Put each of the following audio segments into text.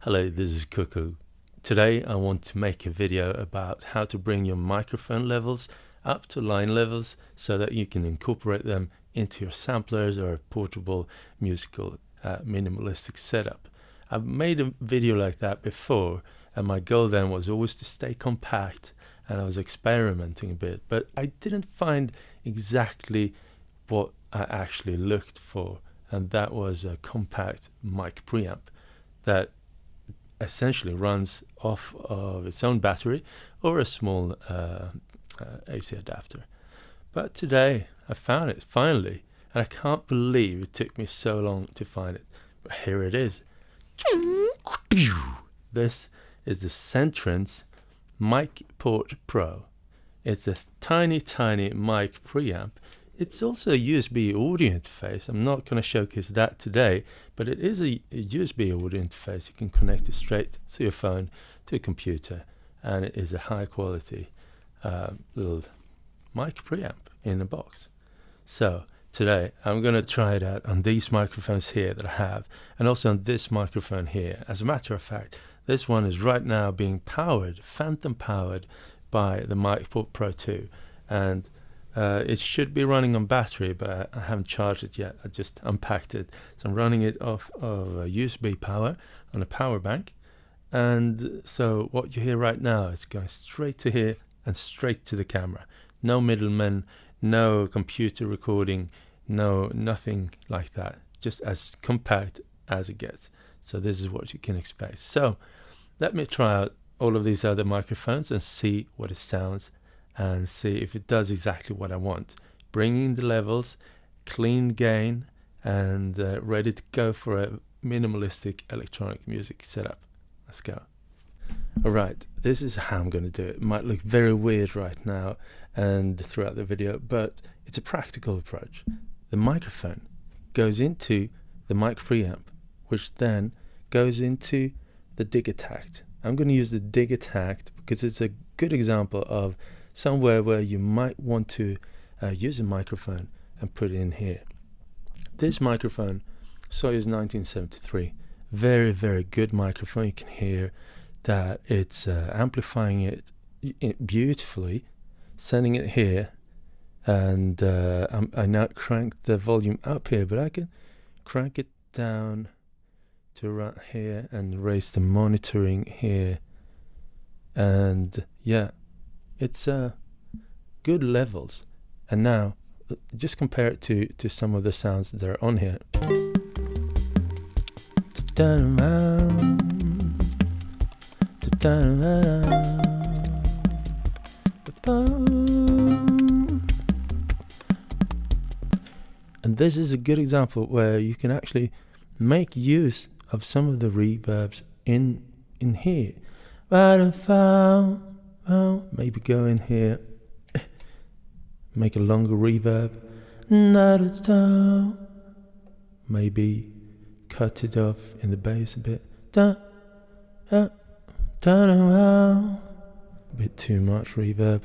Hello, this is Cuckoo. Today I want to make a video about how to bring your microphone levels up to line levels so that you can incorporate them into your samplers or a portable musical minimalistic setup. I've made a video like that before, and my goal then was always to stay compact, and I was experimenting a bit, but I didn't find exactly what I actually looked for, and that was a compact mic preamp that essentially runs off of its own battery or a small AC adapter. But today I found it finally, and I can't believe it took me so long to find it, but here it is. This is the CEntrance MicPort Pro. It's a tiny mic preamp. It's also a USB audio interface. I'm not going to showcase that today, but it is a USB audio interface. You can connect it straight to your phone, to a computer, and it is a high quality little mic preamp in a box. So today I'm going to try it out on these microphones here that I have, and also on this microphone here. As a matter of fact, this one is right now being powered, phantom powered, by the MicPort Pro 2, and it should be running on battery, but I haven't charged it yet. I just unpacked it. So I'm running it off of USB power on a power bank. And so what you hear right now is going straight to here and straight to the camera. No middlemen, no computer recording, nothing like that. Just as compact as it gets. So this is what you can expect. So let me try out all of these other microphones and see what it sounds and see if it does exactly what I want. Bringing the levels, clean gain, and ready to go for a minimalistic electronic music setup. Let's go. Alright, this is how I'm going to do it. It might look very weird right now and throughout the video, but it's a practical approach. The microphone goes into the mic preamp, which then goes into the digger tact. I'm going to use the digger tact because it's a good example of somewhere where you might want to use a microphone and put it in here. This microphone, Shure 1973, very good microphone. You can hear that it's amplifying it beautifully, sending it here, and I now crank the volume up here, but I can crank it down to around here and raise the monitoring here, and yeah, it's good levels. And now just compare it to some of the sounds that are on here. And this is a good example where you can actually make use of some of the reverbs in here. Maybe go in here, make a longer reverb, maybe cut it off in the bass a bit, a bit too much reverb,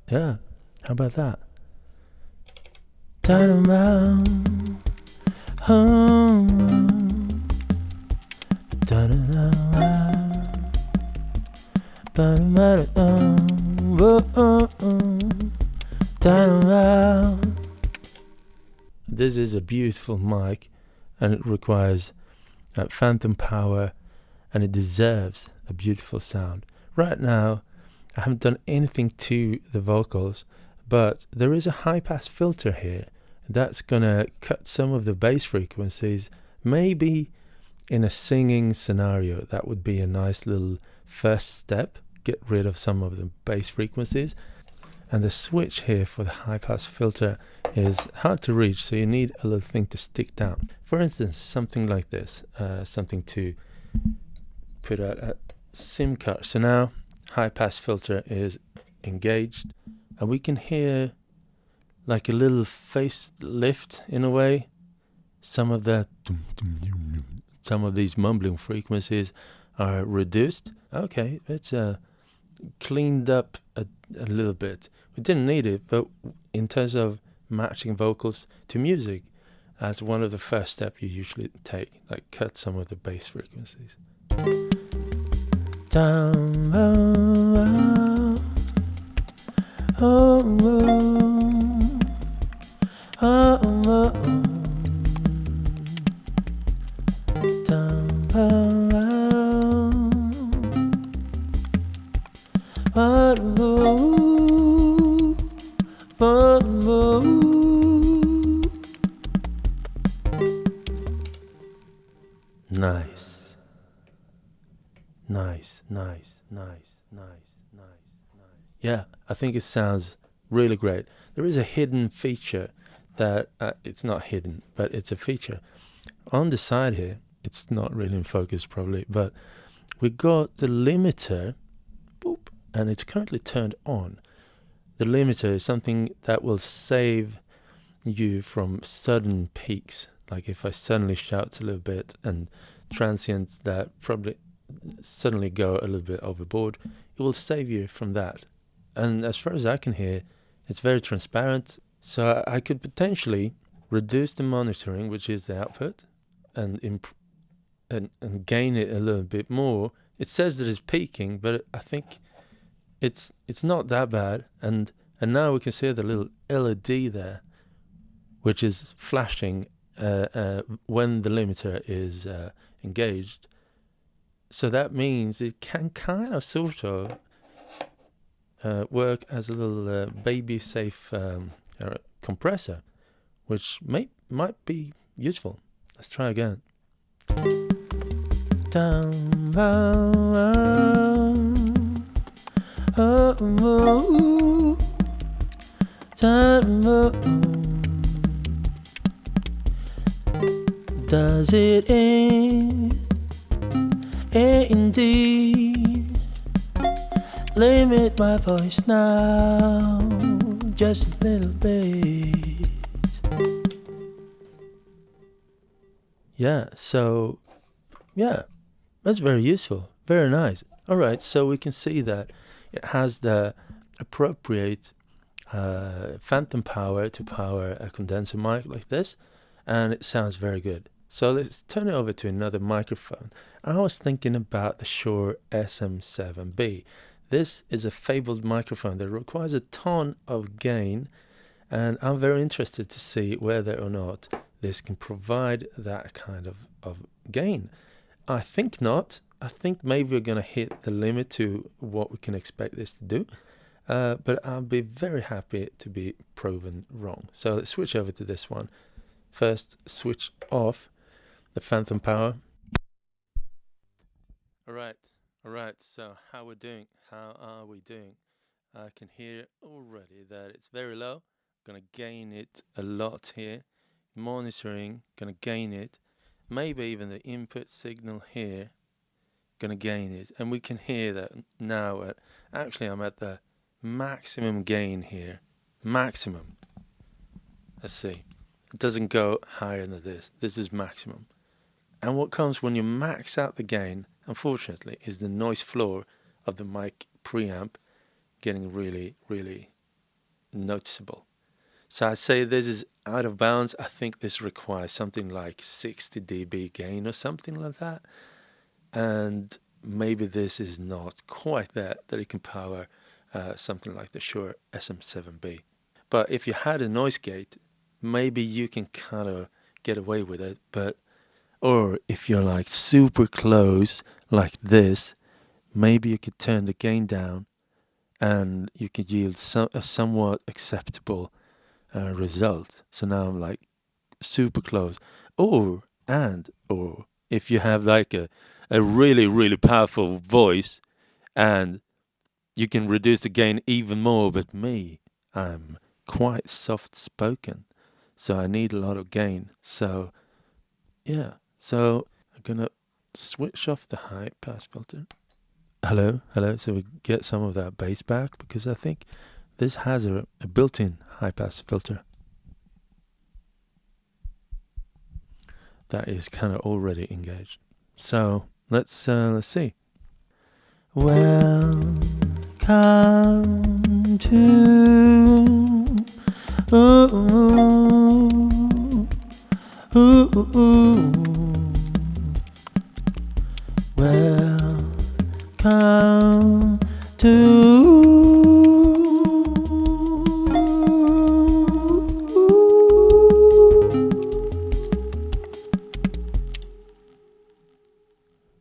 yeah, how about that? This is a beautiful mic, and it requires phantom power, and it deserves a beautiful sound. Right now I haven't done anything to the vocals, but there is a high pass filter here that's gonna cut some of the bass frequencies. Maybe in a singing scenario that would be a nice little first step, get rid of some of the bass frequencies. And the switch here for the high pass filter is hard to reach, so you need a little thing to stick down. For instance, something like this, something to put out a SIM card. So now high pass filter is engaged, and we can hear like a little face lift in a way. Some of these mumbling frequencies are reduced. Okay, it's cleaned up a little bit. We didn't need it, but in terms of matching vocals to music, as one of the first steps you usually take, like cut some of the bass frequencies. Down, oh, oh, oh, oh, oh, oh. Down, oh, oh, oh, oh, oh. Nice. Nice, nice, nice, nice, nice, nice. Yeah, I think it sounds really great. There is a hidden feature that, it's not hidden, but it's a feature. On the side here, it's not really in focus probably, but we got the limiter, boop, and it's currently turned on. The limiter is something that will save you from sudden peaks. Like if I suddenly shout a little bit and transients that probably suddenly go a little bit overboard, it will save you from that. And as far as I can hear, it's very transparent. So I could potentially reduce the monitoring, which is the output, and gain it a little bit more. It says that it's peaking, but I think it's not that bad. And now we can see the little LED there, which is flashing when the limiter is engaged. So that means it can kind of sort of work as a little baby safe compressor, which might be useful. Let's try again. Down, oh, oh, down, oh. Does it indeed limit my voice now just a little bit? Yeah, so yeah, that's very useful, very nice. All right, so we can see that it has the appropriate phantom power to power a condenser mic like this, and it sounds very good. So let's turn it over to another microphone. I was thinking about the Shure SM7B. This is a fabled microphone that requires a ton of gain, and I'm very interested to see whether or not this can provide that kind of gain. I think not. I think maybe we're going to hit the limit to what we can expect this to do. But I'll be very happy to be proven wrong. So let's switch over to this one. First, switch off the phantom power. All right. So how are we doing? I can hear already that it's very low. Gonna gain it a lot here. Monitoring, gonna gain it. Maybe even the input signal here, gonna gain it. And we can hear that now. Actually, I'm at the maximum gain here. Maximum. Let's see. It doesn't go higher than this. This is maximum. And what comes when you max out the gain, unfortunately, is the noise floor of the mic preamp getting really, really noticeable. So I'd say this is out of bounds. I think this requires something like 60 dB gain or something like that. And maybe this is not quite that it can power something like the Shure SM7B. But if you had a noise gate, maybe you can kind of get away with it. Or if you're like super close like this, maybe you could turn the gain down and you could yield a somewhat acceptable result. So now I'm like super close. Or if you have like a really, really powerful voice and you can reduce the gain even more. But me, I'm quite soft spoken, so I need a lot of gain. So yeah, so I'm gonna switch off the high pass filter. Hello, so we get some of that bass back, because I think this has a built-in high pass filter that is kind of already engaged. So let's see. Welcome to Ooh, ooh, ooh. Welcome to.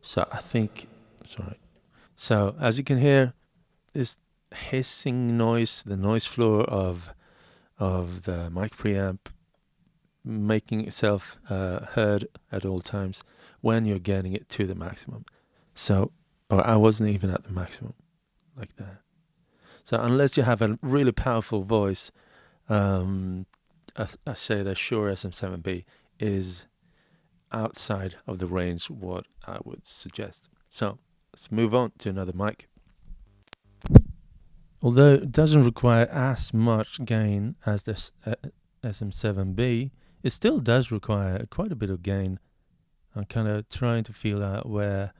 So I think, sorry. So as you can hear, this hissing noise, the noise floor of the mic preamp making itself heard at all times when you're getting it to the maximum. So, or I wasn't even at the maximum like that. So unless you have a really powerful voice, I say the Shure SM7B is outside of the range what I would suggest. So let's move on to another mic. Although it doesn't require as much gain as the SM7B, it still does require quite a bit of gain. I'm kind of trying to feel out where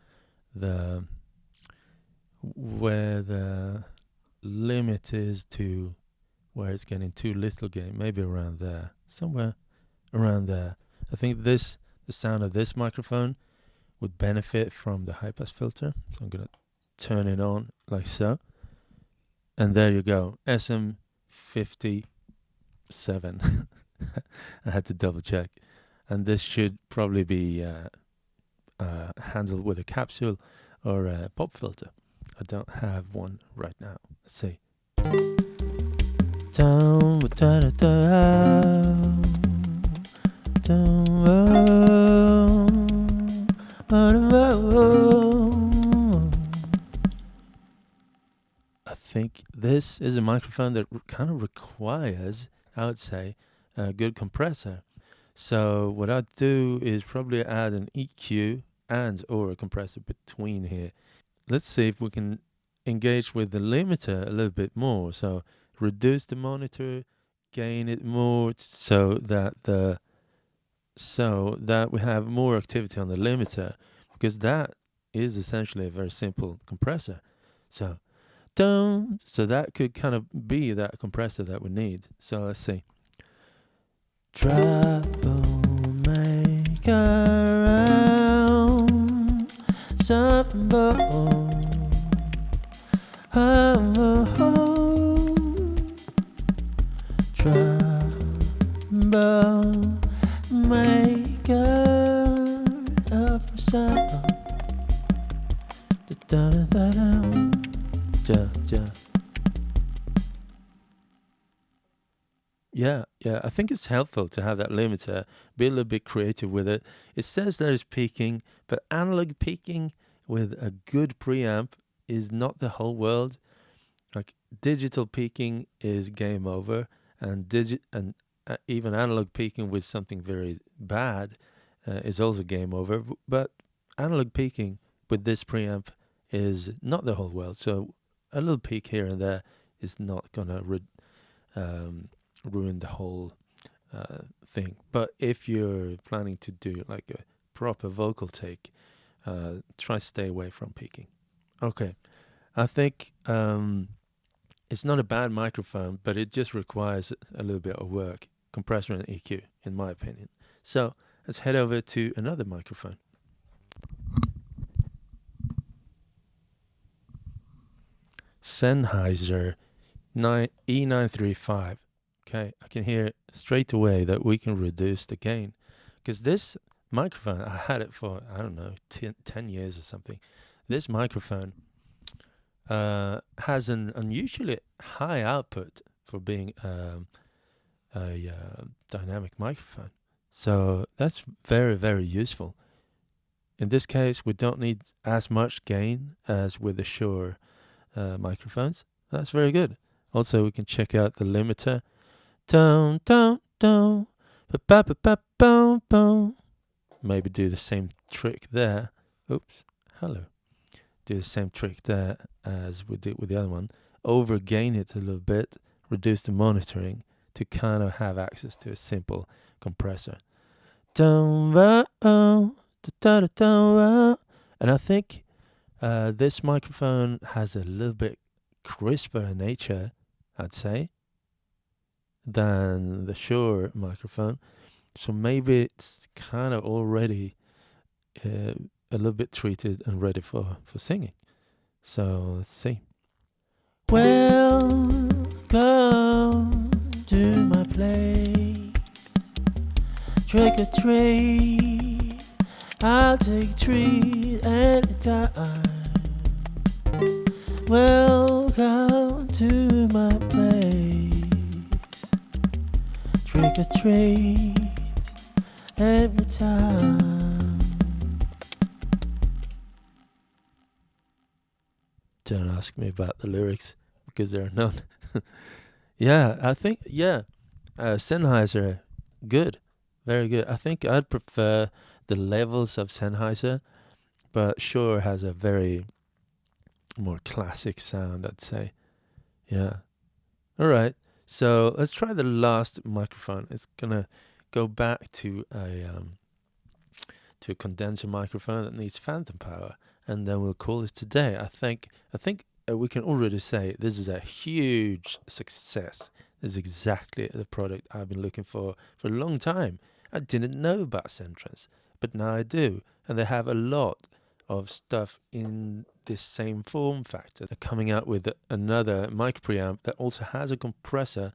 the limit is to where it's getting too little gain. Maybe around there, somewhere around there. I think the sound of this microphone would benefit from the high pass filter. So I'm gonna turn it on like so. And there you go, SM57. I had to double check. And this should probably be handled with a capsule or a pop filter. I don't have one right now. Let's see. I think this is a microphone that kind of requires, I would say, a good compressor. So what I'd do is probably add an EQ and or a compressor between here. Let's see if we can engage with the limiter a little bit more. So reduce the monitor, gain it more so that we have more activity on the limiter, because that is essentially a very simple compressor. So that could kind of be that compressor that we need. So let's see. Troublemaker, somebody, troublemaker of sound. Yeah, I think it's helpful to have that limiter, be a little bit creative with it. It says there is peaking, but analog peaking with a good preamp is not the whole world. Like digital peaking is game over, and even analog peaking with something very bad is also game over. But analog peaking with this preamp is not the whole world. So a little peak here and there is not gonna ruin the whole thing. But if you're planning to do like a proper vocal take, try to stay away from peaking. Okay, I think it's not a bad microphone, but it just requires a little bit of work, compressor and EQ, in my opinion. So let's head over to another microphone. Sennheiser E935. Okay, I can hear straight away that we can reduce the gain, because this microphone, I had it for, I don't know, 10 years or something. This microphone has an unusually high output for being a dynamic microphone. So that's very, very useful. In this case, we don't need as much gain as with the Shure microphones. That's very good. Also, we can check out the limiter. Maybe do the same trick there. Oops, hello. Do the same trick there as we did with the other one. Overgain it a little bit, reduce the monitoring to kind of have access to a simple compressor. And I think this microphone has a little bit crisper nature, I'd say, than the Shure microphone. So maybe it's kind of already a little bit treated and ready for singing. So let's see. Welcome to my place. Trick or treat, I'll take a treat anytime. Welcome to my place. Trick or treat every time. Don't ask me about the lyrics because there are none. Yeah, I think, Sennheiser, good, very good. I think I'd prefer the levels of Sennheiser, but Shure has a very more classic sound, I'd say. Yeah. All right. So let's try the last microphone. It's gonna go back to a condenser microphone that needs phantom power, and then we'll call it today. I think we can already say this is a huge success. This is exactly the product I've been looking for a long time. I didn't know about CEntrance, but now I do, and they have a lot of stuff in this same form factor. They're coming out with another mic preamp that also has a compressor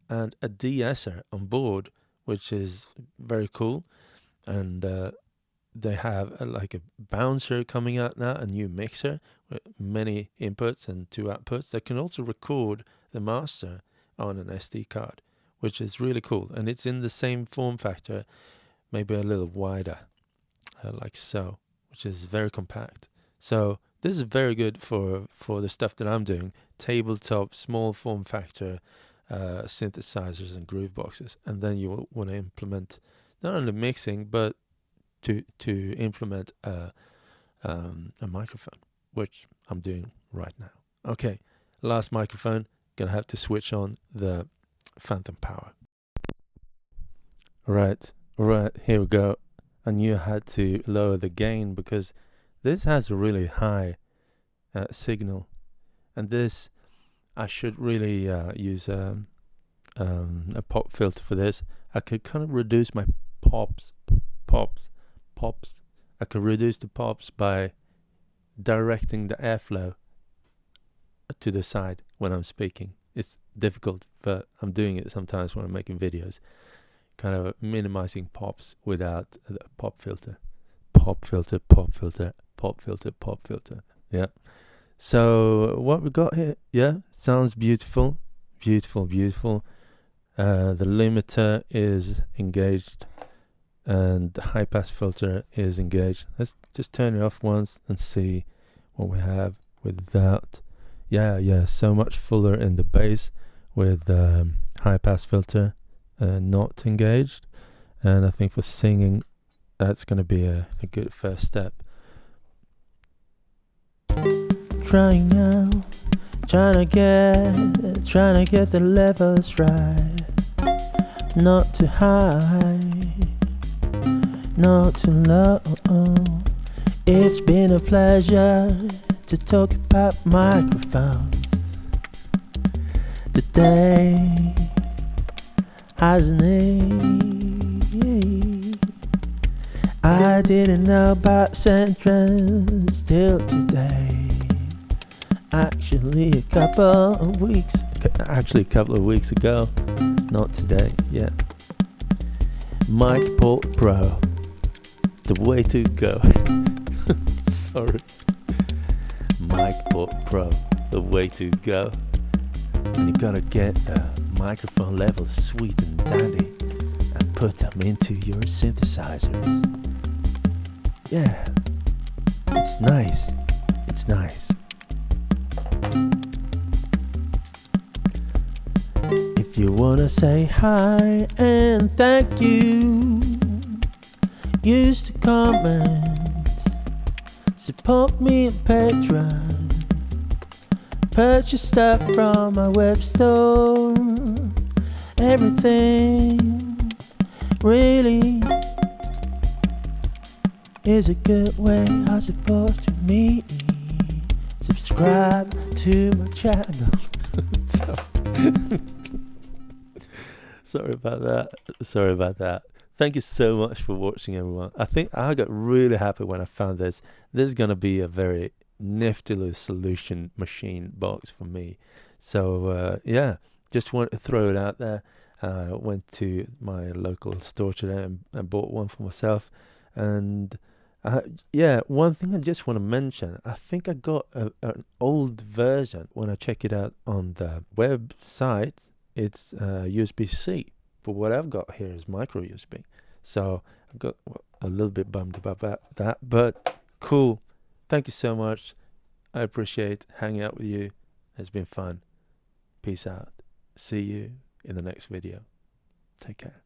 and a de-esser on board, which is very cool. And they have like a bouncer coming out now, a new mixer with many inputs and 2 outputs that can also record the master on an SD card, which is really cool. And it's in the same form factor, maybe a little wider, like so, which is very compact. So this is very good for the stuff that I'm doing, tabletop, small form factor, synthesizers and groove boxes. And then you want to implement not only mixing, but to implement a microphone, which I'm doing right now. Okay, last microphone, gonna have to switch on the phantom power. All right, here we go. I knew I had to lower the gain because this has a really high signal, and this I should really use a pop filter for this. I could kind of reduce my pops. I could reduce the pops by directing the airflow to the side when I'm speaking. It's difficult, but I'm doing it sometimes when I'm making videos. Kind of minimizing pops without a pop filter. Pop filter. Yeah. So what we got here, yeah, sounds beautiful. The limiter is engaged and the high pass filter is engaged. Let's just turn it off once and see what we have with that. Yeah, so much fuller in the bass with high pass filter not engaged, and I think for singing that's going to be a good first step. Trying now, trying to get the levels right, not too high, not too low. It's been a pleasure to talk about microphones today, hasn't it? I didn't know about CEntrance till today. Actually a couple of weeks ago, not today. Yeah, MicPort Pro, the way to go. Sorry, MicPort Pro, the way to go. And you gotta get the microphone levels sweet and dandy and put them into your synthesizers. Yeah, it's nice. If you wanna say hi and thank you, use the comments, support me on Patreon, purchase stuff from my web store. Everything really is a good way of supporting me. Subscribe to my channel. Sorry about that. Thank you so much for watching, everyone. I think I got really happy when I found this. This is gonna be a very nifty little solution machine box for me. So yeah, just want to throw it out there. Went to my local store today and bought one for myself. And yeah, one thing I just want to mention, I think I got an old version. When I check it out on the website, it's USB-C. But what I've got here is micro USB. So I got a little bit bummed about that, but cool. Thank you so much. I appreciate hanging out with you. It's been fun. Peace out. See you in the next video. Take care.